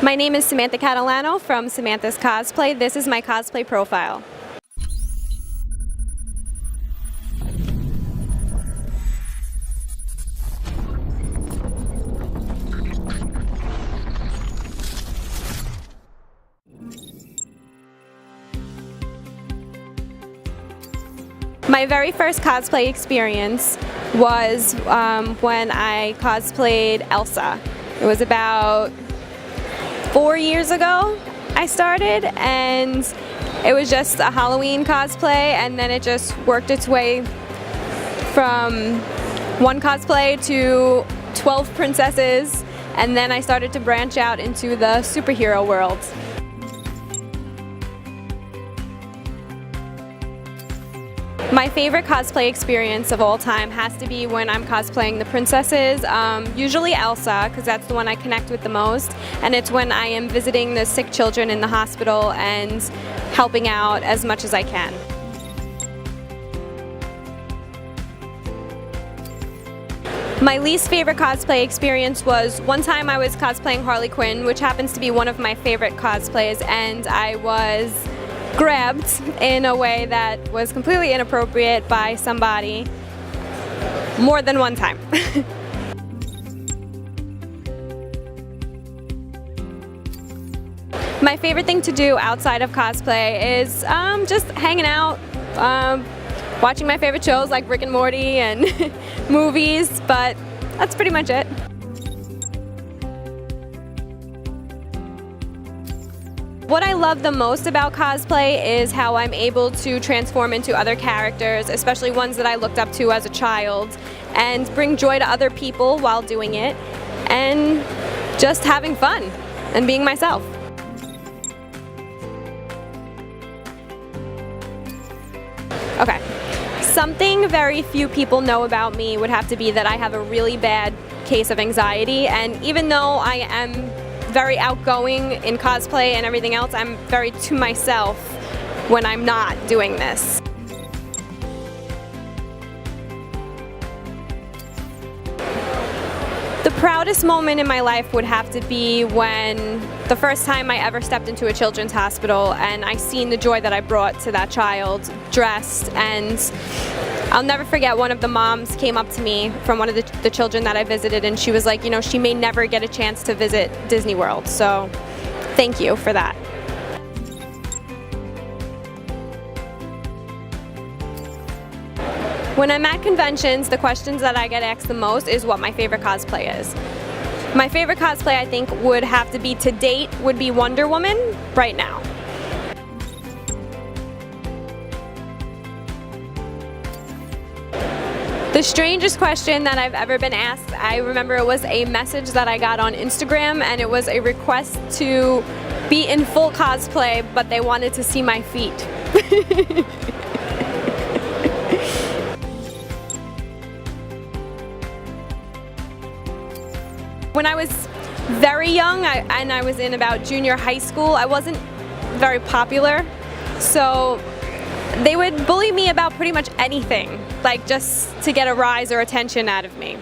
My name is Samantha Catalano from Samantha's Cosplay. This is my cosplay profile. My very first cosplay experience was when I cosplayed Elsa. It was about 4 years ago I started, and it was just a Halloween cosplay, and then it just worked its way from one cosplay to 12 princesses, and then I started to branch out into the superhero world. My favorite cosplay experience of all time has to be when I'm cosplaying the princesses, usually Elsa, because that's the one I connect with the most, and it's when I am visiting the sick children in the hospital and helping out as much as I can. My least favorite cosplay experience was one time I was cosplaying Harley Quinn, which happens to be one of my favorite cosplays, and I was grabbed in a way that was completely inappropriate by somebody more than one time. My favorite thing to do outside of cosplay is just hanging out, watching my favorite shows like Rick and Morty and movies, but that's pretty much it. What I love the most about cosplay is how I'm able to transform into other characters, especially ones that I looked up to as a child, and bring joy to other people while doing it, and just having fun and being myself. Okay, something very few people know about me would have to be that I have a really bad case of anxiety, and even though I am very outgoing in cosplay and everything else, I'm very to myself when I'm not doing this. The proudest moment in my life would have to be when the first time I ever stepped into a children's hospital and I seen the joy that I brought to that child dressed, and I'll never forget, one of the moms came up to me from one of the children that I visited, and she was like, you know, she may never get a chance to visit Disney World, so thank you for that. When I'm at conventions, the questions that I get asked the most is what my favorite cosplay is. My favorite cosplay, I think, would have to be to date, would be Wonder Woman right now. The strangest question that I've ever been asked, I remember it was a message that I got on Instagram, and it was a request to be in full cosplay, but they wanted to see my feet. When I was very young, and I was in about junior high school, I wasn't very popular, so they would bully me about pretty much anything, like just to get a rise or attention out of me.